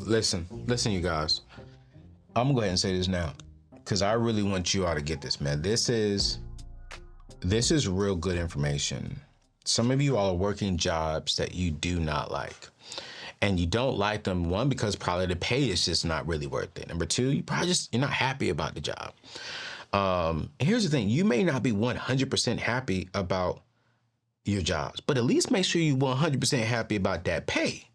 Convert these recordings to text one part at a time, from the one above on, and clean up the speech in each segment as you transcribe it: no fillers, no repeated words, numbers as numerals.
listen, you guys. I'm gonna go ahead and say this now, because I really want you all to get this, man. This is real good information. Some of you all are working jobs that you do not like. And you don't like them, one, because probably the pay is just not really worth it. Number two, you're not happy about the job. Here's the thing, you may not be 100% happy about your jobs, but at least make sure you're 100% happy about that pay.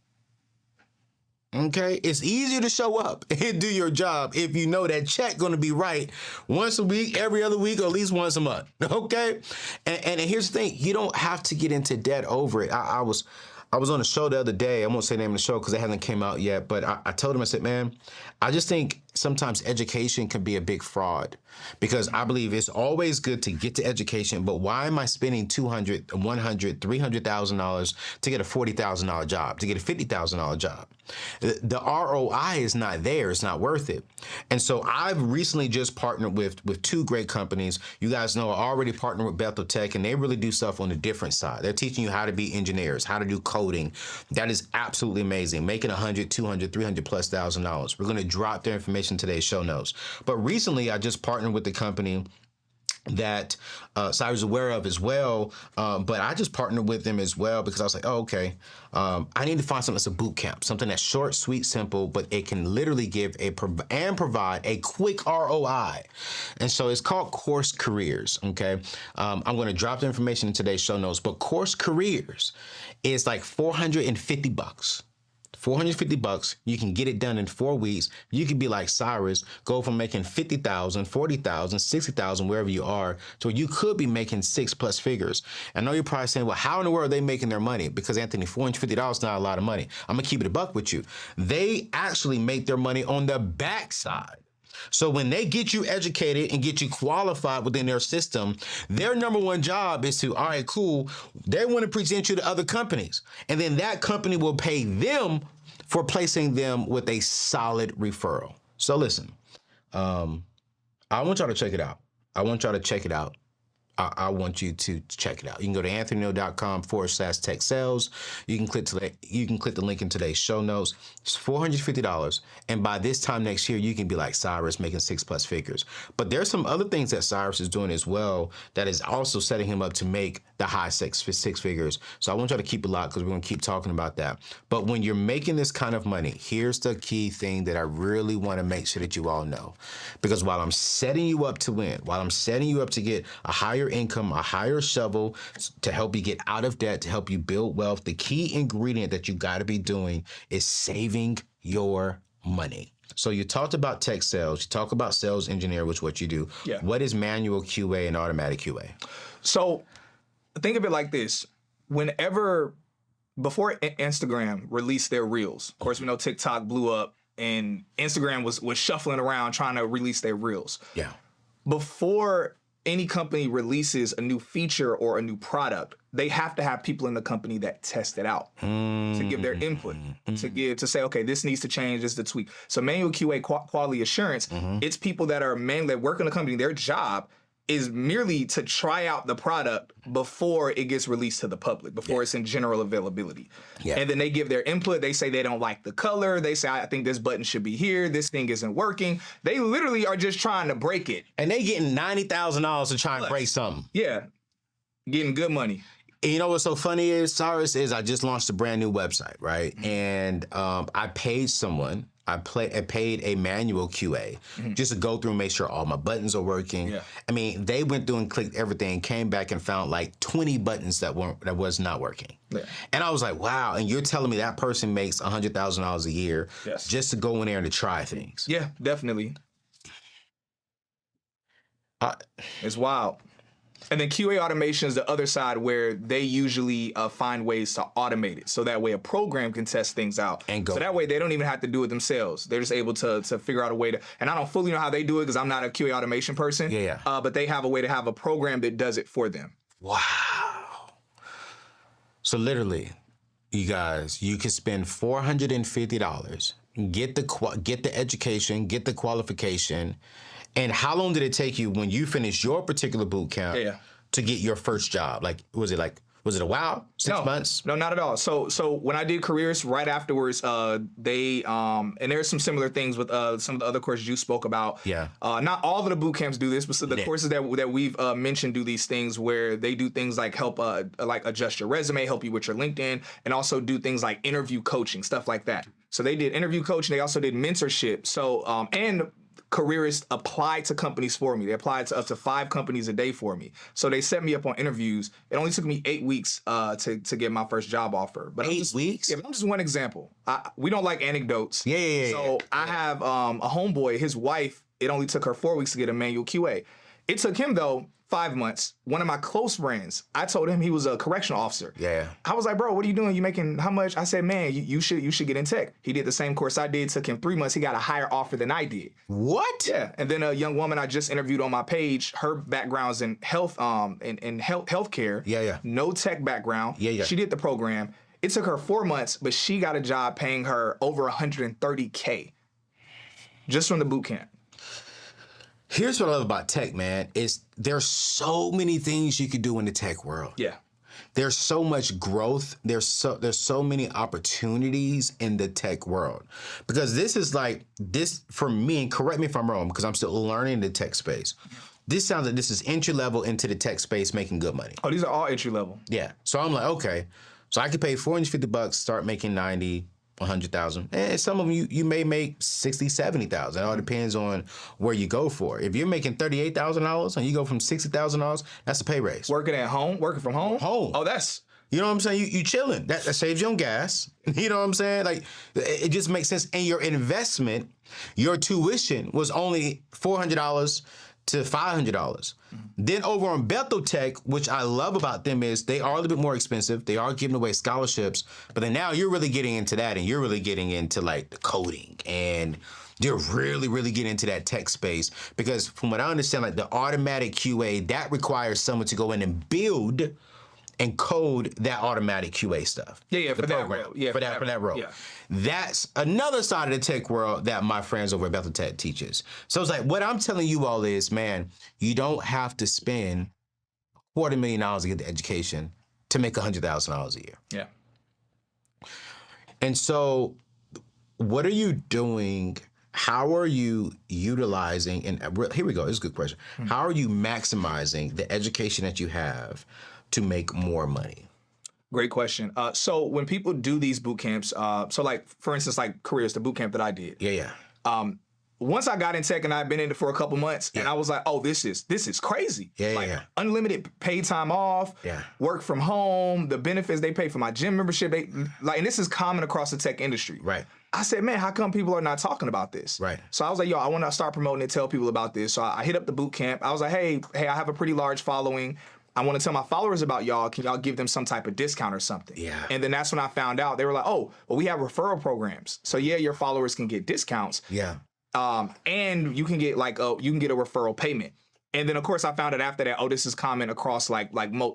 Okay, it's easier to show up and do your job if you know that check going to be right once a week, every other week, or at least once a month. Okay, and here's the thing: you don't have to get into debt over it. I was on a show the other day. I won't say the name of the show because it hasn't came out yet, but I told him, I said, man, I just think sometimes education can be a big fraud, because I believe it's always good to get to education, but why am I spending $200, $100, $300,000 to get a $40,000 job, to get a $50,000 job? The ROI is not there. It's not worth it. And so I've recently just partnered with two great companies. You guys know I already partnered with Bethel Tech, and they really do stuff on the different side. They're teaching you how to be engineers, how to do coding. That is absolutely amazing. Making $100, $200, $300 plus thousand. We're going to drop their information in today's show notes. But recently I just partnered with the company that Cyrus is aware of as well, but I just partnered with them as well because I was like, oh, okay, I need to find something that's a boot camp, something that's short, sweet, simple, but it can literally give and provide a quick ROI. And so it's called Course Careers, okay? I'm going to drop the information in today's show notes, but Course Careers is like $450. $450, you can get it done in 4 weeks. You can be like Cyrus, go from making 50,000, 40,000, 60,000, wherever you are, to you could be making 6+ figures. I know you're probably saying, well, how in the world are they making their money? Because Anthony, $450 is not a lot of money. I'm gonna keep it a buck with you. They actually make their money on the backside. So when they get you educated and get you qualified within their system, their number one job is to, all right, cool, they want to present you to other companies. And then that company will pay them for placing them with a solid referral. So listen, I want y'all to check it out. I want y'all to check it out. I want you to check it out. You can go to anthonyoneal.com/tech sales. You can click the link in today's show notes. It's $450. And by this time next year, you can be like Cyrus, making 6+ figures. But there's some other things that Cyrus is doing as well that is also setting him up to make the high six figures. So I want y'all to keep it locked because we're going to keep talking about that. But when you're making this kind of money, here's the key thing that I really want to make sure that you all know. Because while I'm setting you up to win, while I'm setting you up to get a higher income, a higher shovel to help you get out of debt, to help you build wealth, the key ingredient that you got to be doing is saving your money. So you talked about tech sales, you talk about sales engineer, which is what you do. Yeah. What is manual QA and automatic QA? So think of it like this. Before Instagram released their reels, of course, we know TikTok blew up and Instagram was shuffling around trying to release their reels. Yeah. Before any company releases a new feature or a new product, they have to have people in the company that test it out to give their input, to say, okay, this needs to change, this is the tweak. So manual QA, quality assurance, it's people that are that work in the company. Their job is merely to try out the product before it gets released to the public, before it's in general availability. Yeah. And then they give their input. They say they don't like the color. They say, I think this button should be here. This thing isn't working. They literally are just trying to break it. And they getting $90,000 to try and break something. Yeah, getting good money. And you know what's so funny is, Cyrus, is I just launched a brand new website, right? And I paid someone. I paid a manual QA just to go through and make sure all my buttons are working. Yeah. I mean, they went through and clicked everything, came back and found like 20 buttons that was not working. Yeah. And I was like, wow. And you're telling me that person makes $100,000 a year just to go in there and to try things? Yeah, definitely. It's wild. And then QA automation is the other side where they usually find ways to automate it. So that way a program can test things out. And go. So that way they don't even have to do it themselves. They're just able to figure out a way to, and I don't fully know how they do it because I'm not a QA automation person. Yeah. But they have a way to have a program that does it for them. Wow. So literally, you guys, you can spend $450, get the education, get the qualification. And how long did it take you when you finished your particular boot camp to get your first job? Like, was it like Was it a while? 6 months? No, not at all. So when I did careers right afterwards, they and there's some similar things with some of the other courses you spoke about. Yeah. Not all of the boot camps do this, but the courses that we've mentioned do these things where they do things like help like adjust your resume, help you with your LinkedIn, and also do things like interview coaching, stuff like that. So they did interview coaching. They also did mentorship. So and careerists applied to companies for me. They applied to up to 5 companies a day for me. So they set me up on interviews. It only took me 8 weeks to get my first job offer. But 8 weeks? Yeah, but I'm just one example. We don't like anecdotes. Yeah. So I have a homeboy, his wife, it only took her 4 weeks to get a manual QA. It took him, though, 5 months. One of my close friends, I told him he was a correctional officer. Yeah. I was like, bro, what are you doing? You making how much? I said, man, you should get in tech. He did the same course I did. Took him 3 months. He got a higher offer than I did. What? Yeah. And then a young woman I just interviewed on my page, her background's in health, in healthcare. Yeah. No tech background. Yeah. She did the program. It took her 4 months, but she got a job paying her over $130K just from the boot camp. Here's what I love about tech, man, is there's so many things you could do in the tech world. Yeah. There's so much growth. There's so many opportunities in the tech world. Because this is like, this for me, and correct me if I'm wrong, because I'm still learning the tech space. This sounds like this is entry level into the tech space making good money. Oh, these are all entry level. Yeah. So I'm like, okay. So I could pay $450, start making 90, 100,000. And some of them you may make 60, 70,000. It all depends on where you go for. If you're making $38,000 and you go from $60,000, that's a pay raise. Working from home? Home. Oh, that's... You know what I'm saying? You chilling. That saves you on gas. You know what I'm saying? Like, it just makes sense. And your investment, your tuition was only $400 to $500. Then over on Bethel Tech, which I love about them is they are a little bit more expensive. They are giving away scholarships, but then now you're really getting into that, and you're really getting into like the coding, and you're really getting into that tech space, because from what I understand, like the automatic QA, that requires someone to go in and build and code that automatic QA stuff. Yeah, the for program. that role. Yeah, for that role. Yeah. That's another side of the tech world that my friends over at Bethel Tech teaches. So it's like, what I'm telling you all is, man, you don't have to spend $250,000 to get the education to make $100,000 a year. Yeah. And so what are you doing? How are you utilizing, and here we go, this is a good question. How are you maximizing the education that you have to make more money? Great question. So when people do these boot camps, so like, for instance, like careers, the boot camp that I did. Yeah. Once I got in tech and I've been in it for a couple months, and I was like, oh, this is crazy. Yeah. Unlimited paid time off, work from home, the benefits they pay for my gym membership, and this is common across the tech industry. Right. I said, man, how come people are not talking about this? Right. So I was like, yo, I want to start promoting it, tell people about this. So I hit up the boot camp. I was like, hey, I have a pretty large following. I want to tell my followers about y'all. Can y'all give them some type of discount or something? Yeah. And then that's when I found out. They were like, oh, well, we have referral programs. So yeah, your followers can get discounts. Yeah. And you can get a referral payment. And then of course I found out after that, oh, this is common across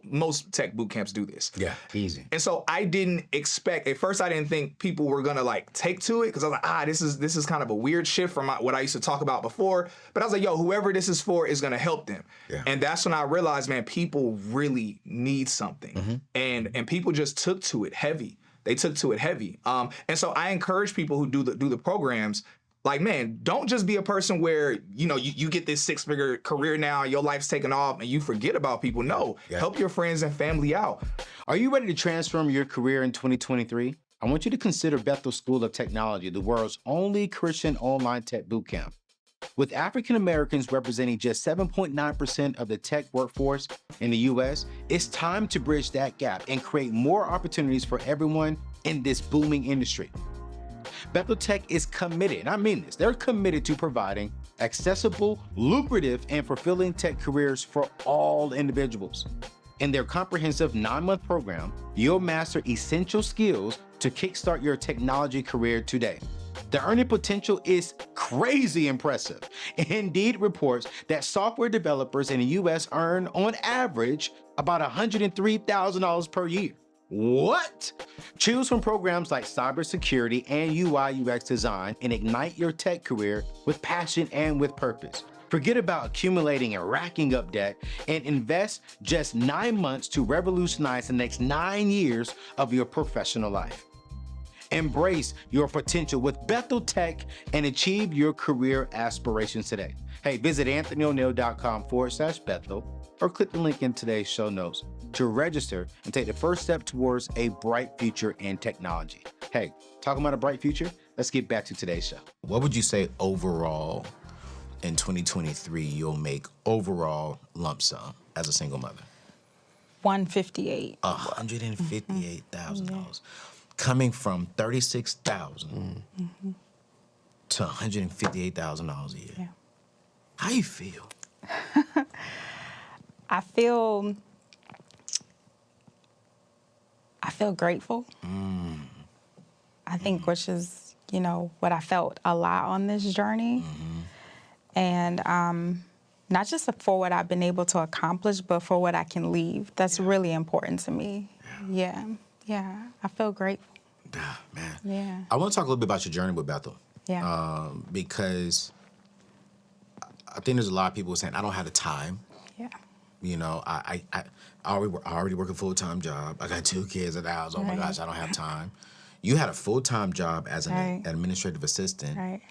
most tech boot camps do this. Yeah, easy. And so I didn't expect, at first I didn't think people were gonna take to it, because I was like, this is kind of a weird shift from what I used to talk about before. But I was like, yo, whoever this is for is gonna help them. Yeah. And that's when I realized, man, people really need something. And people just took to it heavy. They took to it heavy. And so I encourage people who do the programs, like, man, don't just be a person where, you get this 6-figure career now, your life's taken off, and you forget about people. No, help your friends and family out. Are you ready to transform your career in 2023? I want you to consider Bethel School of Technology, the world's only Christian online tech bootcamp. With African Americans representing just 7.9% of the tech workforce in the U.S., it's time to bridge that gap and create more opportunities for everyone in this booming industry. Bethel Tech is committed, and I mean this, they're committed to providing accessible, lucrative, and fulfilling tech careers for all individuals. In their comprehensive 9-month program, you'll master essential skills to kickstart your technology career today. The earning potential is crazy impressive. Indeed reports that software developers in the US earn, on average, about $103,000 per year. What? Choose from programs like cybersecurity and UI/UX design and ignite your tech career with passion and with purpose. Forget about accumulating and racking up debt and invest just 9 months to revolutionize the next 9 years of your professional life. Embrace your potential with Bethel Tech and achieve your career aspirations today. Hey, visit anthonyoneal.com/Bethel or click the link in today's show notes to register and take the first step towards a bright future in technology. Hey, talking about a bright future, let's get back to today's show. What would you say overall in 2023 you'll make overall lump sum as a single mother? $158,000. $158,000. Coming from $36,000 to $158,000 a year. Yeah. How you feel? I feel grateful. I think, which is, what I felt a lot on this journey. And not just for what I've been able to accomplish, but for what I can leave. That's really important to me. Yeah. I feel grateful. Man. Yeah. I want to talk a little bit about your journey with Bethel. Yeah. Because I think there's a lot of people saying, I don't have the time. Yeah. I already work a full-time job. I got 2 kids at the house. Oh my gosh, I don't have time. You had a full-time job as an administrative assistant. Right.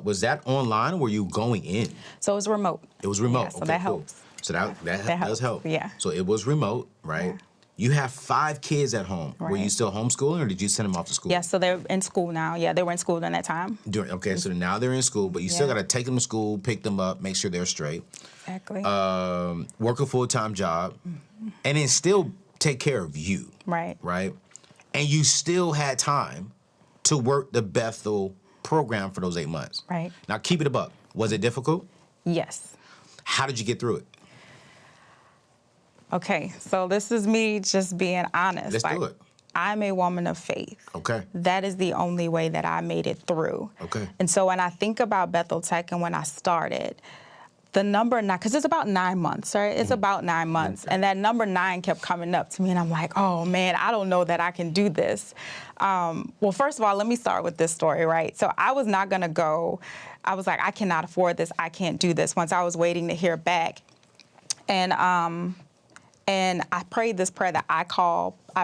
Was that online or were you going in? So it was remote. It was remote. Yeah, so okay, that cool. helps. So that does help. Yeah. So it was remote, right? Yeah. You have 5 kids at home. Were you still homeschooling or did you send them off to school? Yeah, so they're in school now. Yeah, they were in school during that time. Okay, so now they're in school, but you still got to take them to school, pick them up, make sure they're straight. Exactly. Work a full-time job, and then still take care of you. Right. Right? And you still had time to work the Bethel program for those 8 months. Right. Now, keep it a buck. Was it difficult? Yes. How did you get through it? Okay, so this is me just being honest. Let's do it. I'm a woman of faith. Okay. That is the only way that I made it through. Okay. And so when I think about Bethel Tech and when I started, the number 9, because it's about 9 months, right? It's about 9 months. And that number 9 kept coming up to me, and I'm like, oh, man, I don't know that I can do this. Well, first of all, let me start with this story, right? So I was not going to go. I was like, I cannot afford this. I can't do this. Once I was waiting to hear back. And I prayed this prayer that I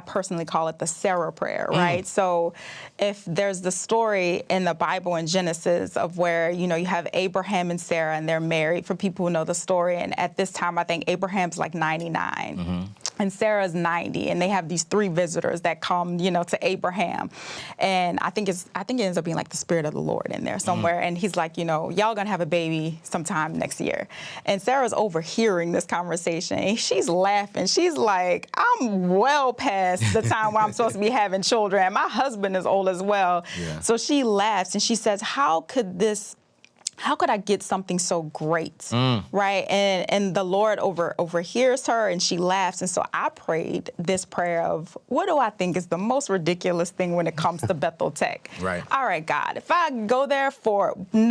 personally call it the Sarah prayer, right? So if there's the story in the Bible in Genesis of where, you have Abraham and Sarah and they're married, for people who know the story. And at this time, I think Abraham's like 99. And Sarah's 90, and they have these 3 visitors that come, to Abraham. And I think it ends up being like the Spirit of the Lord in there somewhere. And he's like, y'all gonna have a baby sometime next year. And Sarah's overhearing this conversation, and she's laughing. She's like, I'm well past the time where I'm supposed to be having children, and my husband is old as well. Yeah. So she laughs, and she says, how could I get something so great, right? And the Lord overhears her, and she laughs. And so I prayed this prayer of, what do I think is the most ridiculous thing when it comes to Bethel Tech? Right. All right, God, if I go there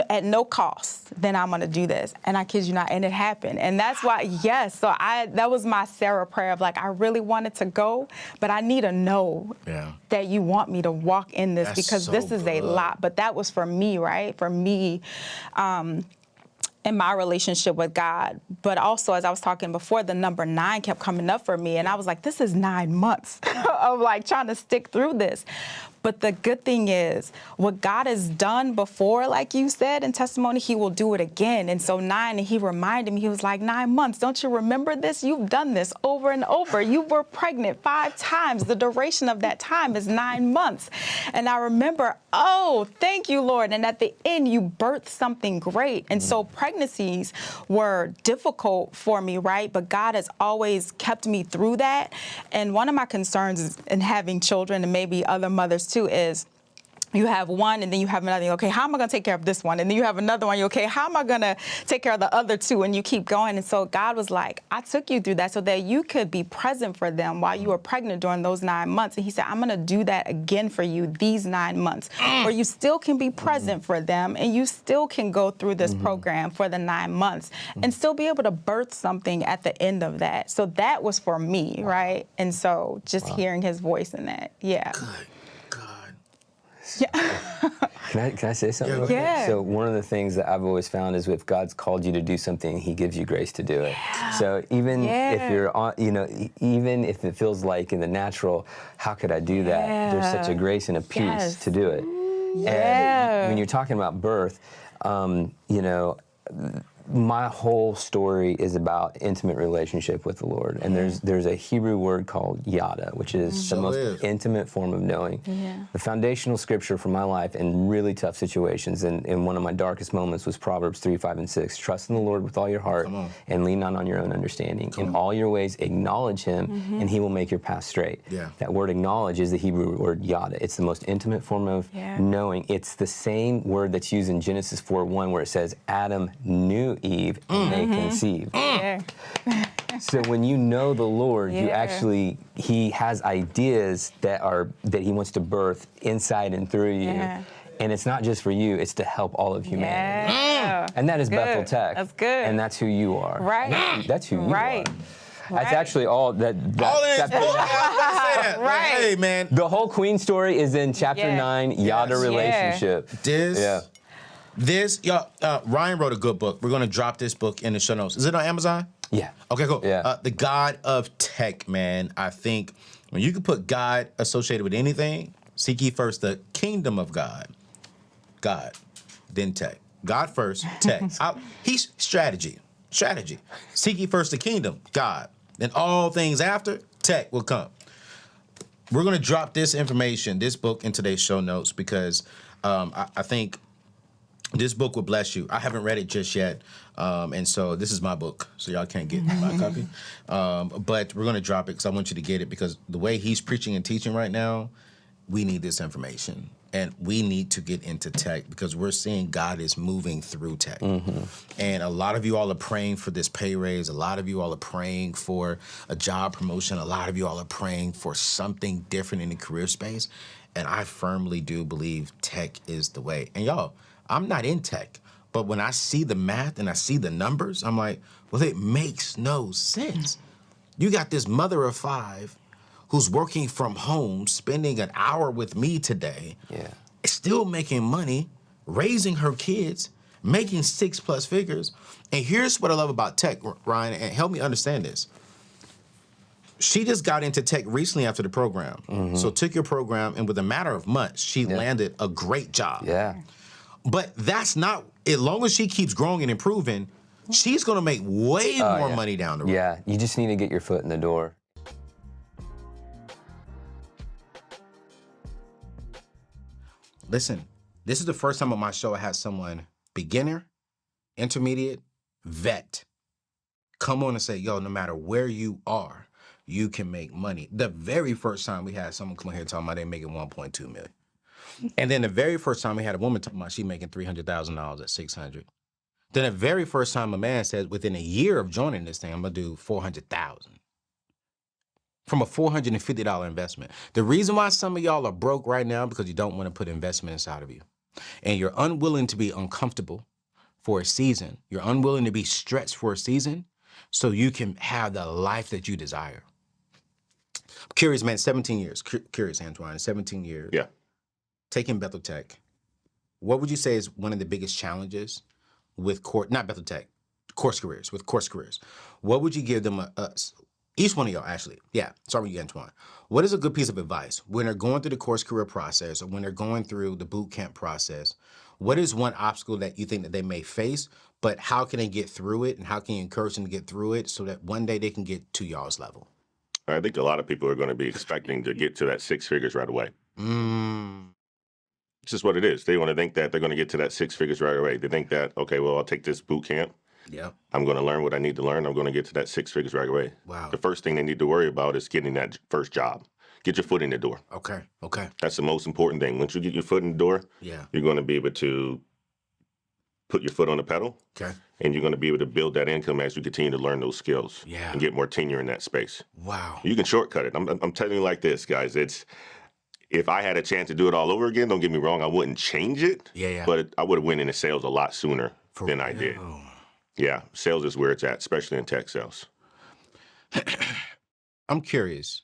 at no cost, then I'm going to do this. And I kid you not, and it happened. And that's why, yes, so that was my Sarah prayer of like, I really wanted to go, but I need to know that you want me to walk in this, because so this is a lot. But that was for me, right? For me, in my relationship with God. But also, as I was talking before, the number 9 kept coming up for me. And I was like, this is 9 months of like trying to stick through this. But the good thing is, what God has done before, like you said in testimony, he will do it again. And so 9, and he reminded me, he was like, 9 months, don't you remember this? You've done this over and over. You were pregnant 5 times. The duration of that time is 9 months. And I remember, oh, thank you, Lord. And at the end, you birthed something great. And so pregnancies were difficult for me, right? But God has always kept me through that. And one of my concerns in having children, and maybe other mothers too, is you have one and then you have another. Okay, how am I going to take care of this one? And then you have another one. Okay, how am I going to take care of the other 2? And you keep going. And so God was like, I took you through that so that you could be present for them while you were pregnant during those 9 months. And he said, I'm going to do that again for you these 9 months, where you still can be present for them and you still can go through this program for the 9 months and still be able to birth something at the end of that. So that was for me, right? And so just hearing his voice in that, yeah. Good God. Can I say something? Yeah, go ahead. So one of the things that I've always found is if God's called you to do something, He gives you grace to do it. So even if you're on, even if it feels like in the natural, how could I do that? There's such a grace and a peace to do it. And when you're talking about birth, my whole story is about intimate relationship with the Lord. And there's a Hebrew word called yada, which is the most intimate form of knowing. The foundational scripture for my life in really tough situations, and one of my darkest moments was Proverbs 3, 5, and 6. Trust in the Lord with all your heart and lean not on your own understanding. In all your ways acknowledge Him and He will make your path straight. That word acknowledge is the Hebrew word yada. It's the most intimate form of knowing. It's the same word that's used in Genesis 4:1 where it says Adam knew Eve and they conceived. So when you know the Lord, you actually, He has ideas that He wants to birth inside and through you. And it's not just for you, it's to help all of humanity. And that is Bethel Tech. That's good. And that's who you are. That's who you are. That's actually all that. All in his book. Hey, man. The whole Queen story is in chapter 9, Yada Relationship. Ryan wrote a good book. We're going to drop this book in the show notes. Is it on Amazon? Yeah. Okay, cool. Yeah. The God of Tech, man. I think when you can put God associated with anything, seek ye first the kingdom of God, then tech. God first, tech. He's strategy. Seek ye first the kingdom, God. Then all things after, tech will come. We're going to drop this information, this book, in today's show notes because I think this book will bless you. I haven't read it just yet, and so this is my book, so y'all can't get my copy. But we're going to drop it because I want you to get it because the way he's preaching and teaching right now, we need this information. And we need to get into tech because we're seeing God is moving through tech. And a lot of you all are praying for this pay raise. A lot of you all are praying for a job promotion. A lot of you all are praying for something different in the career space. And I firmly do believe tech is the way. And y'all, I'm not in tech, but when I see the math and I see the numbers, I'm like, well, it makes no sense. You got this mother of 5 who's working from home, spending an hour with me today, still making money, raising her kids, making 6+ figures. And here's what I love about tech, Ryan, and help me understand this. She just got into tech recently after the program. So took your program, and with a matter of months, she landed a great job. But that's not, as long as she keeps growing and improving, she's gonna make way more money down the road. You just need to get your foot in the door. Listen, this is the first time on my show I had someone beginner, intermediate, vet come on and say, yo, no matter where you are, you can make money. The very first time we had someone come on here talking about they making 1.2 million. And then the very first time we had a woman talking about she making $300,000 at 600. Then the very first time a man said within a year of joining this thing, I'm gonna do 400,000. From a $450 investment. The reason why some of y'all are broke right now because you don't want to put investment inside of you. And you're unwilling to be uncomfortable for a season. You're unwilling to be stretched for a season so you can have the life that you desire. I'm curious, man, 17 years. Curious, Antoine, 17 years. Yeah. Taking Bethel Tech. What would you say is one of the biggest challenges with not Bethel Tech, course careers, with course careers? What would you give them each one of y'all, actually. Yeah, start with you, Antoine. What is a good piece of advice when they're going through the course career process or when they're going through the boot camp process? What is one obstacle that you think that they may face, but how can they get through it and how can you encourage them to get through it so that one day they can get to y'all's level? I think a lot of people are going to be expecting to get to that 6 figures right away. It's just what it is. They want to think that they're going to get to that 6 figures right away. They think that, okay, well, I'll take this boot camp. Yeah. I'm going to learn what I need to learn. I'm going to get to that 6 figures right away. Wow. The first thing they need to worry about is getting that first job. Get your foot in the door. Okay. That's the most important thing. Once you get your foot in the door, you're going to be able to put your foot on the pedal. Okay. And you're going to be able to build that income as you continue to learn those skills. Yeah. And get more tenure in that space. Wow. You can shortcut it. I'm telling you like this, guys. If I had a chance to do it all over again, don't get me wrong, I wouldn't change it. Yeah. But I would have went into sales a lot sooner than I did. Yeah, sales is where it's at, especially in tech sales. I'm curious.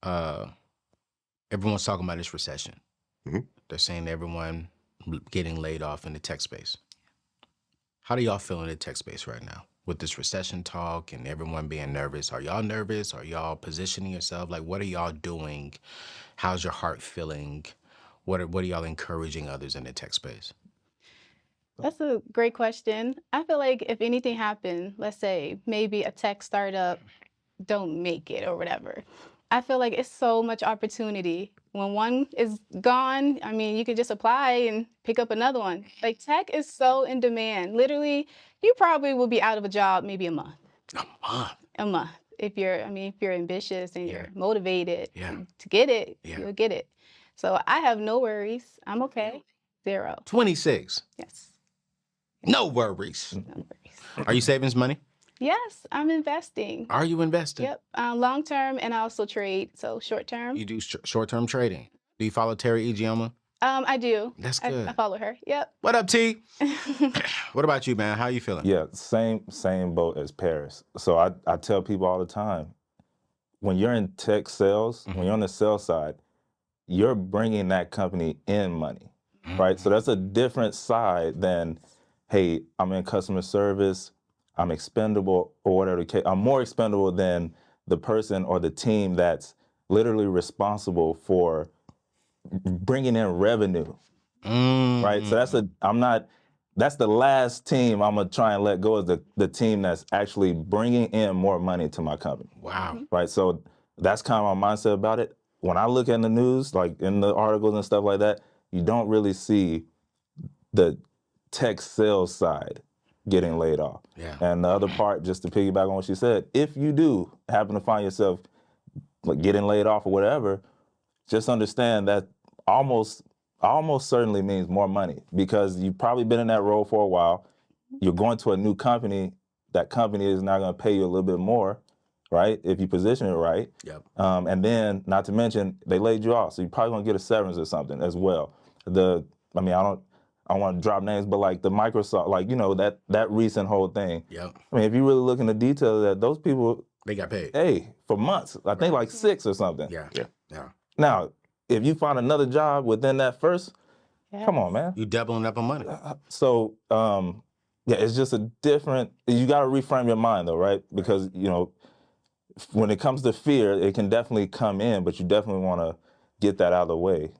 Everyone's talking about this recession. They're saying everyone getting laid off in the tech space. How do y'all feel in the tech space right now with this recession talk and everyone being nervous? Are y'all nervous? Are y'all positioning yourself? Like, what are y'all doing? How's your heart feeling? What are y'all encouraging others in the tech space? That's a great question. I feel like if anything happened, let's say maybe a tech startup don't make it or whatever, I feel like it's so much opportunity. When one is gone, I mean, you could just apply and pick up another one. Like, tech is so in demand. Literally, you probably will be out of a job maybe a month. A month? A month. If you're ambitious and you're motivated Yeah. to get it, Yeah. you'll get it. So I have no worries. I'm okay. 0. 26. Yes. No worries. No worries. Are you saving some money? Yes, I'm investing. Are you investing? Yep, long term, and I also trade. So short term. You do short-term trading. Do you follow Terry Egioma? I do. That's good. I follow her. Yep. What up, T? What about you, man? How you feeling? Yeah, same boat as Paris. So I tell people all the time, when you're in tech sales, when you're on the sales side, you're bringing that company in money, right? So that's a different side than, hey, I'm in customer service, I'm expendable, or whatever the case. I'm more expendable than the person or the team that's literally responsible for bringing in revenue, right? So that's the last team I'm gonna try and let go, is the team that's actually bringing in more money to my company. Wow. Right, so that's kind of my mindset about it. When I look in the news, like in the articles and stuff like that, you don't really see the tech sales side getting laid off. Yeah. And the other part, just to piggyback on what she said, if you do happen to find yourself like getting laid off or whatever, just understand that almost certainly means more money, because you've probably been in that role for a while. You're going to a new company. That company is now going to pay you a little bit more, right? If you position it right. Yep. And then, not to mention, they laid you off, so you're probably going to get a severance or something as well. I don't want to drop names, but like the Microsoft, like, you know, that recent whole thing. Yep. I mean, if you really look in the detail of that, those people, They got paid. hey, for months, I think like 6 or something. Yeah. Yeah. Yeah. Now, if you find another job within that first, come on, man. You doubling up on money. So, yeah, it's just a different, you got to reframe your mind though, right? Because, you know, when it comes to fear, it can definitely come in, but you definitely want to get that out of the way.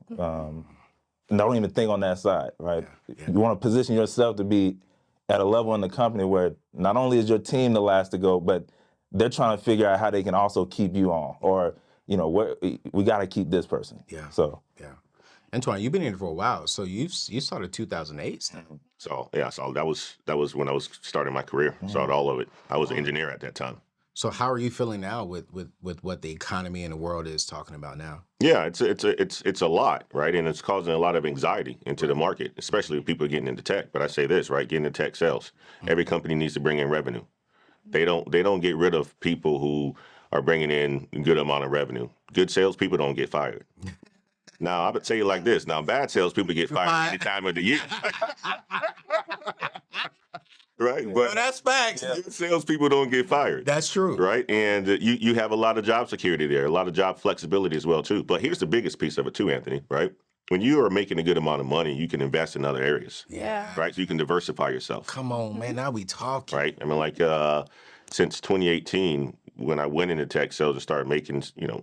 And don't even think on that side, right? Yeah. You want to position yourself to be at a level in the company where not only is your team the last to go, but they're trying to figure out how they can also keep you on, or, you know, we got to keep this person. Yeah. So. Yeah. Antoine, you've been here for a while, so you started 2008. So yeah, so that was when I was starting my career. Started all of it. I was an engineer at that time. So how are you feeling now with what the economy and the world is talking about now? Yeah, it's a lot, right? And it's causing a lot of anxiety into the market, especially if people are getting into tech. But I say this, right? Getting into tech sales. Every company needs to bring in revenue. They don't get rid of people who are bringing in a good amount of revenue. Good salespeople don't get fired. Now, I would tell you like this. Now, bad salespeople get fired any time of the year. Right? But that's facts. good salespeople don't get fired. That's true. Right? And you have a lot of job security there, a lot of job flexibility as well, too. But here's the biggest piece of it, too, Anthony, right? When you are making a good amount of money, you can invest in other areas. Yeah. Right? So you can diversify yourself. Come on, man. Now we talking. Right? I mean, like, since 2018, when I went into tech sales and started making, you know,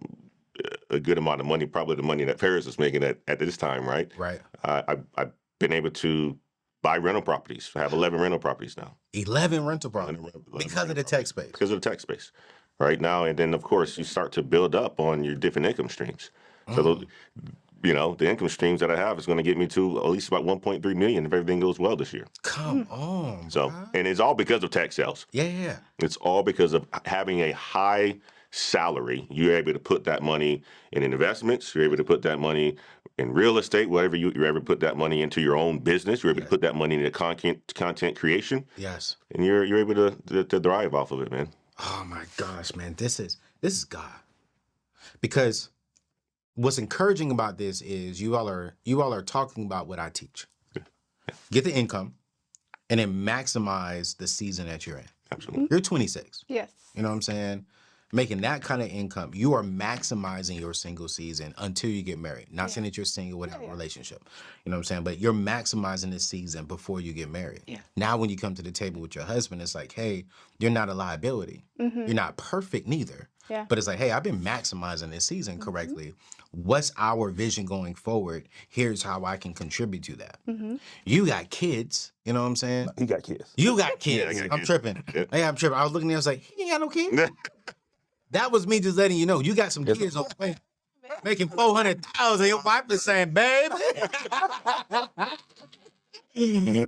a good amount of money, probably the money that Paris was making at this time, right? Right. I've been able to buy rental properties. I have 11 rental properties now. 11 rental properties because of the tech space. Because of the tech space, right now. And then, of course, you start to build up on your different income streams. So, those, you know, the income streams that I have is going to get me to at least about 1.3 million if everything goes well this year. Come on. So, bro. and it's all because of tech sales. Yeah. It's all because of having a high salary. You're able to put that money in investments. You're able to put that money in real estate, whatever you're able to put that money into your own business. You're able to put that money into content creation. Yes. And you're able to thrive off of it, man. Oh my gosh, man. This is God. Because what's encouraging about this is you all are talking about what I teach. Get the income and then maximize the season that you're in. Absolutely. You're 26. Yes. You know what I'm saying? making that kind of income, you are maximizing your single season until you get married. Not saying that you're single without a relationship. You know what I'm saying? But you're maximizing this season before you get married. Yeah. Now when you come to the table with your husband, it's like, hey, you're not a liability. You're not perfect neither. Yeah. But it's like, hey, I've been maximizing this season correctly. What's our vision going forward? Here's how I can contribute to that. You got kids, you know what I'm saying? He got kids. You got kids. I got I'm kids. tripping. Yeah. Hey, I'm tripping. I was looking there, I was like, he ain't got no kids. That was me just letting you know. You got some kids on the way, making 400,000. Your wife is saying, babe.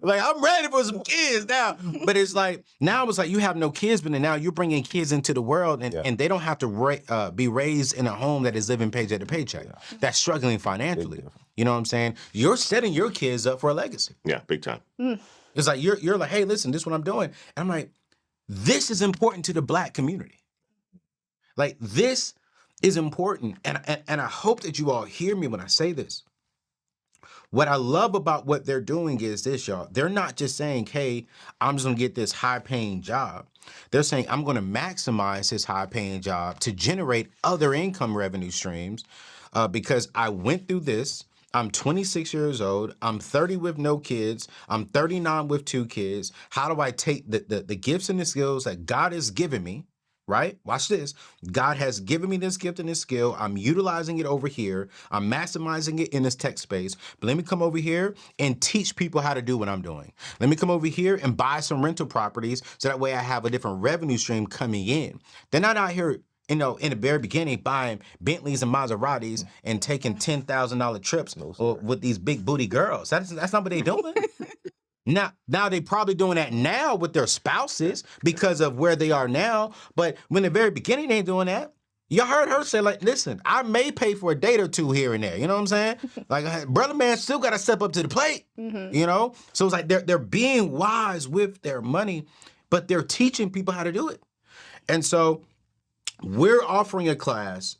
Like, I'm ready for some kids now. But it's like, now it's like you have no kids, but now you're bringing kids into the world, and they don't have to be raised in a home that is living paycheck to paycheck, that's struggling financially. You know what I'm saying? You're setting your kids up for a legacy. Yeah, big time. It's like, you're like, hey, listen, this is what I'm doing. And I'm like, this is important to the Black community. Like, this is important. And I hope that you all hear me when I say this. What I love about what they're doing is this, y'all. They're not just saying, hey, I'm just going to get this high-paying job. They're saying, I'm going to maximize this high-paying job to generate other income revenue streams because I went through this. I'm 26 years old. I'm 30 with no kids. I'm 39 with 2 kids. How do I take the gifts and the skills that God has given me? Right? Watch this. God has given me this gift and this skill. I'm utilizing it over here. I'm maximizing it in this tech space. But let me come over here and teach people how to do what I'm doing. Let me come over here and buy some rental properties so that way I have a different revenue stream coming in. They're not out here, in the very beginning, buying Bentleys and Maseratis and taking $10,000 trips with these big booty girls. That's not what they're doing. Now they probably doing that now with their spouses because of where they are now. But when the very beginning they ain't doing that. You heard her say, like, listen, I may pay for a date or two here and there. You know what I'm saying? Like, brother man still got to step up to the plate. You know? So it's like they're being wise with their money, but they're teaching people how to do it. And so we're offering a class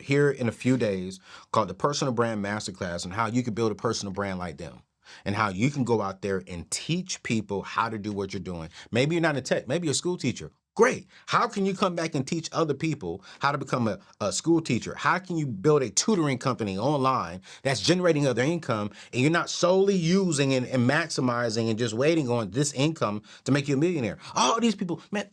here in a few days called the Personal Brand Masterclass on how you can build a personal brand like them. And how you can go out there and teach people how to do what you're doing. Maybe you're not a tech, maybe you're a school teacher. Great. How can you come back and teach other people how to become a school teacher? How can you build a tutoring company online that's generating other income and you're not solely using and maximizing and just waiting on this income to make you a millionaire? All these people, man,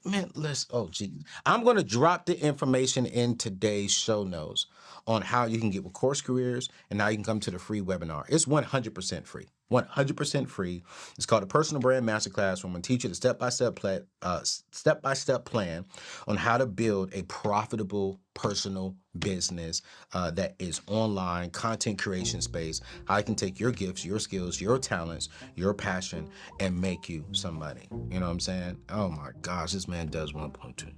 geez. I'm going to drop the information in today's show notes on how you can get with Course Careers and how you can come to the free webinar. It's 100% free. 100% free. It's called a Personal Brand Masterclass, where I'm going to teach you the step-by-step plan on how to build a profitable personal business that is online, content creation space. How you can take your gifts, your skills, your talents, your passion, and make you some money. You know what I'm saying? Oh my gosh, this man does 1.2.